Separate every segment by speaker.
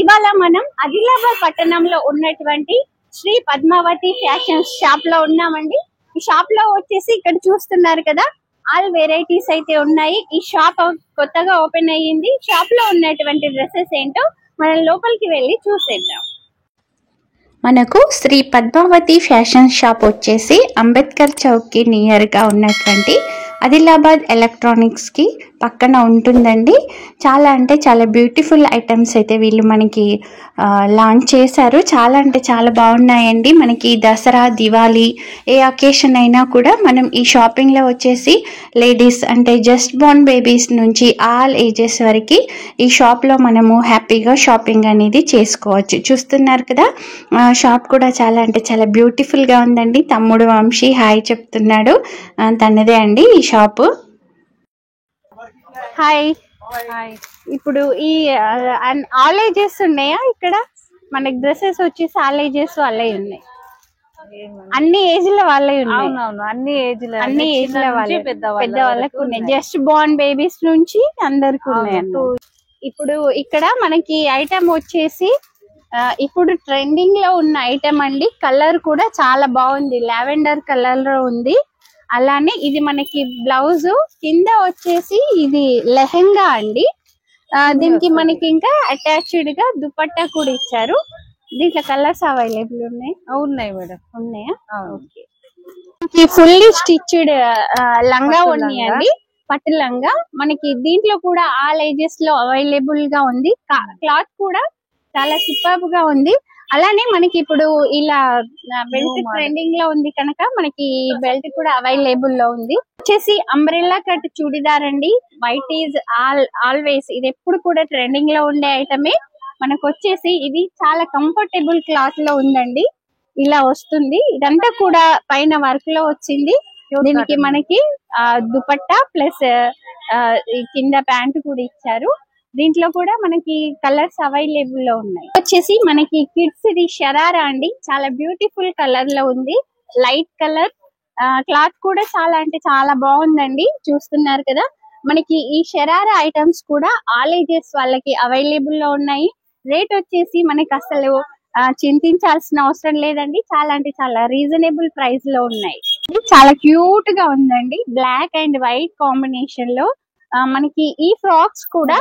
Speaker 1: ఇవాళ మనం ఆదిలాబాద్ పట్టణంలో ఉన్నటువంటి శ్రీ పద్మావతి ఫ్యాషన్ షాప్ లో ఉన్నామండి. ఈ షాప్ లో వచ్చేసి ఇక్కడ చూస్తున్నారు కదా, ఆల్ వెరైటీస్ అయితే ఉన్నాయి. ఈ షాప్ కొత్తగా ఓపెన్ అయ్యింది. షాప్ లో ఉన్నటువంటి డ్రెస్సెస్ ఏంటో మనం లోపలికి వెళ్ళి చూసేద్దాం.
Speaker 2: మనకు శ్రీ పద్మావతి ఫ్యాషన్ షాప్ వచ్చేసి అంబేద్కర్ చౌక్ కి నియర్ గా ఉన్నటువంటి ఆదిలాబాద్ ఎలక్ట్రానిక్స్ కి పక్కన ఉంటుందండి. చాలా అంటే చాలా బ్యూటిఫుల్ ఐటమ్స్ అయితే వీళ్ళు మనకి లాంచ్ చేశారు. చాలా అంటే చాలా బాగున్నాయండి. మనకి దసరా, దివాళీ ఏ అకేషన్ అయినా కూడా మనం ఈ షాపింగ్ లో వచ్చేసి లేడీస్ అంటే జస్ట్ బోర్న్ బేబీస్ నుంచి ఆల్ ఏజెస్ వరకు ఈ షాప్ లో మనము హ్యాపీగా షాపింగ్ అనేది చేసుకోవచ్చు. చూస్తున్నారు కదా, షాప్ కూడా చాలా అంటే చాలా బ్యూటిఫుల్ గా ఉందండి. తమ్ముడు వంశీ హాయ్ చెప్తున్నాడు. తనదే అండి ఈ షాపు.
Speaker 1: హాయ్. ఇప్పుడు ఈ ఆల్ ఏజెస్ ఉన్నాయా ఇక్కడ? మనకి డ్రెస్సెస్ వచ్చేసి ఆల్ ఏజెస్ వాళ్ళే ఉన్నాయి. అన్ని ఏజ్ లో వాళ్ళే ఉన్నాయి.
Speaker 3: అన్ని ఏజ్
Speaker 1: లో వాళ్ళే, పెద్దవాళ్ళకు ఉన్నాయి. జస్ట్ బోర్న్ బేబీస్ నుంచి అందరికి ఉన్నాయి. ఇప్పుడు ఇక్కడ మనకి ఐటమ్ వచ్చేసి ఇప్పుడు ట్రెండింగ్ లో ఉన్న ఐటమ్ అండి. కలర్ కూడా చాలా బాగుంది, లావెండర్ కలర్ లో ఉంది. అలానే ఇది మనకి బ్లౌజ్, కింద వచ్చేసి ఇది లెహెంగా అండి. దీనికి మనకి ఇంకా అటాచ్డ్ గా దుపట్టా కూడా ఇచ్చారు. దీంట్లో కలర్స్ అవైలబుల్
Speaker 3: ఉన్నాయి మేడం.
Speaker 1: ఉన్నాయా? ఓకే. ఫుల్లీ స్టిచ్డ్ లంగా ఉన్నాయండి, పట్టు లంగా. మనకి దీంట్లో కూడా ఆల్ ఏజెస్ లో అవైలబుల్ గా ఉంది. క్లాత్ కూడా చాలా సూపర్బ్ గా ఉంది. అలానే మనకి ఇప్పుడు ఇలా బెల్ట్ ట్రెండింగ్ లో ఉంది కనుక మనకి బెల్ట్ కూడా అవైలబుల్ లో ఉంది. వచ్చేసి అంబ్రెల్లా కట్ చూడిదార్ అండి. వైట్ ఈజ్ ఆల్వేస్, ఇది ఎప్పుడు కూడా ట్రెండింగ్ లో ఉండే ఐటమే. మనకు వచ్చేసి ఇది చాలా కంఫర్టబుల్ క్లాత్ లో ఉందండి. ఇలా వస్తుంది. ఇదంతా కూడా పైన వర్క్ లో వచ్చింది. దీనికి మనకి దుపట్టా ప్లస్ కింద ప్యాంట్ కూడా ఇచ్చారు. దీంట్లో కూడా మనకి కలర్స్ అవైలబుల్ లో ఉన్నాయి. వచ్చేసి మనకి కిడ్స్ ఇది షరారా అండి. చాలా బ్యూటిఫుల్ కలర్ లో ఉంది, లైట్ కలర్. క్లాత్ కూడా చాలా అంటే చాలా బాగుందండి. చూస్తున్నారు కదా, మనకి ఈ షరారా ఐటమ్స్ కూడా ఆల్ ఏజెస్ వాళ్ళకి అవైలబుల్ లో ఉన్నాయి. రేట్ వచ్చేసి మనకి అసలు చింతించాల్సిన అవసరం లేదండి. చాలా అంటే చాలా రీజనబుల్ ప్రైస్ లో ఉన్నాయి. చాలా క్యూట్ గా ఉందండి, బ్లాక్ అండ్ వైట్ కాంబినేషన్ లో. మనకి ఈ ఫ్రాక్స్ కూడా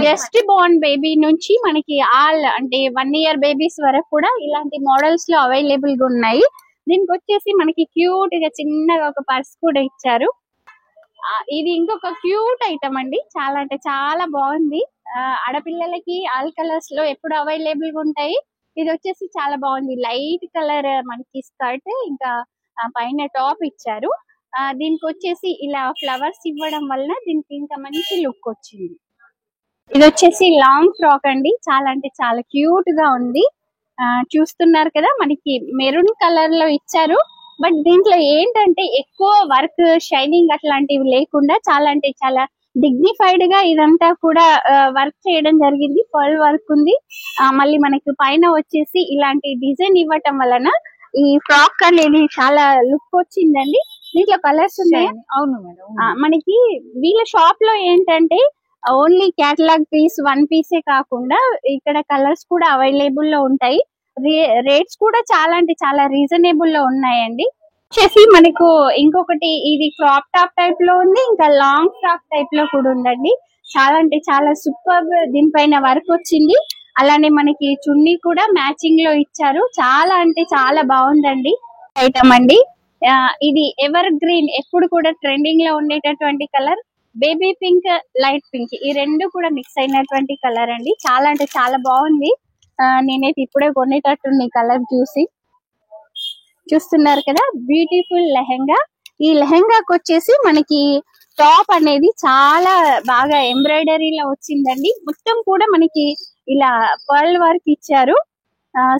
Speaker 1: జస్ట్ బోర్న్ బేబీ నుంచి మనకి ఆల్ అంటే 1 year బేబీస్ వరకు కూడా ఇలాంటి మోడల్స్ లో అవైలబుల్ గా ఉన్నాయి. దీనికి వచ్చేసి మనకి క్యూట్ గా చిన్నగా ఒక పర్స్ కూడా ఇచ్చారు. ఇది ఇంకొక క్యూట్ ఐటమ్ అండి. చాలా అంటే చాలా బాగుంది. ఆడపిల్లలకి ఆల్ కలర్స్ లో ఎప్పుడు అవైలబుల్ గా ఉంటాయి. ఇది వచ్చేసి చాలా బాగుంది, లైట్ కలర్ మనకి స్కర్ట్, ఇంకా పైన టాప్ ఇచ్చారు. దీనికి వచ్చేసి ఇలా ఫ్లవర్స్ ఇవ్వడం వల్ల దీనికి ఇంకా మంచి లుక్ వచ్చింది. ఇది వచ్చేసి లాంగ్ ఫ్రాక్ అండి. చాలా అంటే చాలా క్యూట్ గా ఉంది. చూస్తున్నారు కదా, మనకి మెరూన్ కలర్ లో ఇచ్చారు. బట్ దీంట్లో ఏంటంటే ఎక్కువ వర్క్, షైనింగ్ అట్లాంటివి లేకుండా చాలా అంటే చాలా డిగ్నిఫైడ్ గా ఇదంతా కూడా వర్క్ చేయడం జరిగింది. పర్ల్ వర్క్ ఉంది. మళ్ళీ మనకి పైన వచ్చేసి ఇలాంటి డిజైన్ ఇవ్వటం వలన ఈ ఫ్రాక్ అనేది చాలా లుక్ వచ్చిందండి. దీంట్లో కలర్స్ ఉన్నాయి.
Speaker 3: అవును మేడం.
Speaker 1: మనకి వీళ్ళ షాప్ లో ఏంటంటే ఓన్లీ కేటలాగ్ పీస్, 1 పీసే కాకుండా ఇక్కడ కలర్స్ కూడా అవైలబుల్ లో ఉంటాయి. రేట్స్ కూడా చాలా అంటే చాలా రీజనబుల్ లో ఉన్నాయండి. వచ్చేసి మనకు ఇంకొకటి ఇది క్రాప్ టాప్ టైప్ లో ఉంది, ఇంకా లాంగ్ ఫ్రాక్ టైప్ లో కూడా ఉందండి. చాలా అంటే చాలా సూపర్. దీనిపైన వర్క్ వచ్చింది. అలానే మనకి చున్నీ కూడా మ్యాచింగ్ లో ఇచ్చారు. చాలా అంటే చాలా బాగుందండి ఐటమ్ అండి. ఇది ఎవర్ గ్రీన్, ఎప్పుడు కూడా ట్రెండింగ్ లో ఉండేటటువంటి colour. Baby pink, light pink, ఈ రెండు కూడా మిక్స్ అయినటువంటి కలర్ అండి. చాలా అంటే చాలా బాగుంది. నేనైతే ఇప్పుడే కొనేటట్టుంది ఈ కలర్ చూసి. చూస్తున్నారు కదా, బ్యూటిఫుల్ లెహెంగా. ఈ లెహెంగాకి వచ్చేసి మనకి టాప్ అనేది చాలా బాగా ఎంబ్రాయిడరీలో వచ్చిందండి. మొత్తం కూడా మనకి ఇలా పర్ల్ వర్క్ ఇచ్చారు.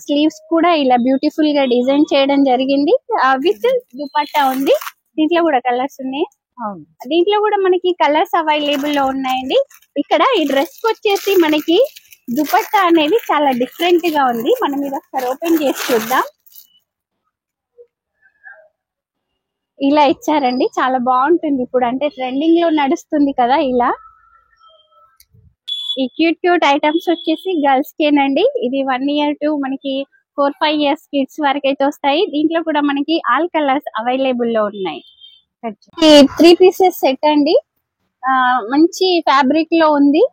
Speaker 1: స్లీవ్స్ కూడా ఇలా బ్యూటిఫుల్ గా డిజైన్ చేయడం జరిగింది. విత్ దుపట్టా ఉంది. దీంట్లో కూడా కలర్స్ ఉన్నాయి. దీంట్లో కూడా మనకి కలర్స్ అవైలబుల్ లో ఉన్నాయండి. ఇక్కడ ఈ డ్రెస్ వచ్చేసి మనకి దుపట్టా అనేది చాలా డిఫరెంట్ గా ఉంది. మనం ఇది ఒకసారి ఓపెన్ చేసి చూద్దాం. ఇలా ఇచ్చారండి, చాలా బాగుంటుంది. ఇప్పుడు అంటే ట్రెండింగ్ లో నడుస్తుంది కదా ఇలా. ఈ క్యూట్ ఐటమ్స్ వచ్చేసి గర్ల్స్ కేనండి. ఇది 1 year to మనకి 4-5 years కిడ్స్ వరకు అయితే వస్తాయి. దీంట్లో కూడా మనకి ఆల్ కలర్స్ అవైలబుల్ లో ఉన్నాయి. ఈ 3 pieces సెట్ అండి. మంచి ఫ్యాబ్రిక్ లో ఉంది.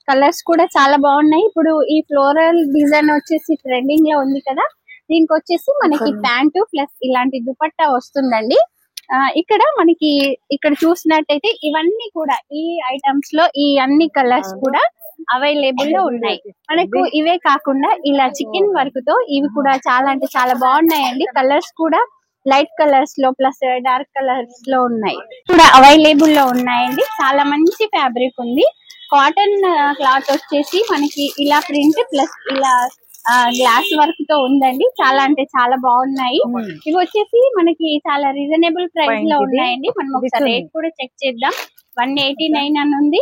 Speaker 1: కలర్స్ కూడా చాలా బాగున్నాయి. ఇప్పుడు ఈ ఫ్లోరల్ డిజైన్ వచ్చేసి ట్రెండింగ్ లో ఉంది కదా, దీనికి వచ్చేసి మనకి ప్యాంటు ప్లస్ ఇలాంటి దుపట్టా వస్తుందండి. ఇక్కడ మనకి ఇక్కడ చూసినట్టయితే ఇవన్నీ కూడా ఈ ఐటమ్స్ లో ఈ అన్ని కలర్స్ కూడా అవైలబుల్ లో ఉన్నాయి. మనకు ఇవే కాకుండా ఇలా చికెన్ వర్క్ తో ఇవి కూడా చాలా అంటే చాలా బాగున్నాయండి. కలర్స్ కూడా లైట్ కలర్స్ లో ప్లస్ డార్క్ కలర్స్ లో ఉన్నాయి, కూడా అవైలబుల్ లో ఉన్నాయండి. చాలా మంచి ఫ్యాబ్రిక్ ఉంది. కాటన్ క్లాత్ వచ్చేసి మనకి ఇలా ప్రింట్ ప్లస్ ఇలా గ్లాస్ వర్క్ తో ఉందండి. చాలా అంటే చాలా బాగున్నాయి. ఇవి వచ్చేసి మనకి చాలా రీజనబుల్ ప్రైస్ లో ఉన్నాయండి. మనం ఒకసారి రేట్ కూడా చెక్ చేద్దాం. 189 అని ఉంది.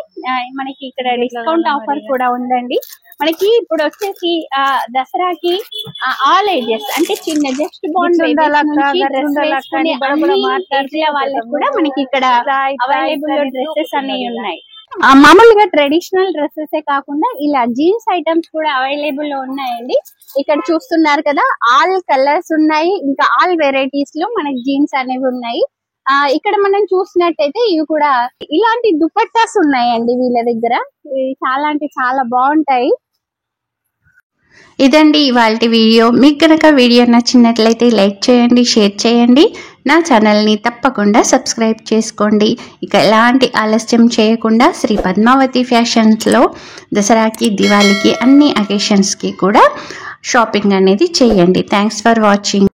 Speaker 1: మనకి ఇక్కడ డిస్కౌంట్ ఆఫర్ కూడా ఉందండి. మనకి ఇప్పుడు వచ్చేసి దసరాకి ఆల్ ఏజెస్ అంటే చిన్న జస్ట్ బాండ్ వాళ్ళకి కూడా మనకి ఇక్కడ అవైలబుల్ డ్రెస్సెస్ అనేవి ఉన్నాయి. మామూలుగా ట్రెడిషనల్ డ్రెస్సెస్ కాకుండా ఇలా జీన్స్ ఐటమ్స్ కూడా అవైలబుల్ లో ఉన్నాయండి. ఇక్కడ చూస్తున్నారు కదా, ఆల్ కలర్స్ ఉన్నాయి, ఇంకా ఆల్ వెరైటీస్ లో మనకి జీన్స్ అనేవి ఉన్నాయి. ఇక్కడ మనం చూసినట్టయితే ఇవి కూడా ఇలాంటి దుపట్టాస్ ఉన్నాయండి వీళ్ళ దగ్గర. చాలా అంటే చాలా బాగుంటాయి.
Speaker 2: ఇదండి ఇవాళ వీడియో. మీకు కనుక వీడియో నచ్చినట్లయితే లైక్ చేయండి, షేర్ చేయండి, నా ఛానల్ని తప్పకుండా సబ్స్క్రైబ్ చేసుకోండి. ఇక ఎలాంటి ఆలస్యం చేయకుండా శ్రీ పద్మావతి ఫ్యాషన్స్లో దసరాకి, దివాళీకి అన్ని అకేషన్స్కి కూడా షాపింగ్ అనేది చేయండి. Thanks for watching.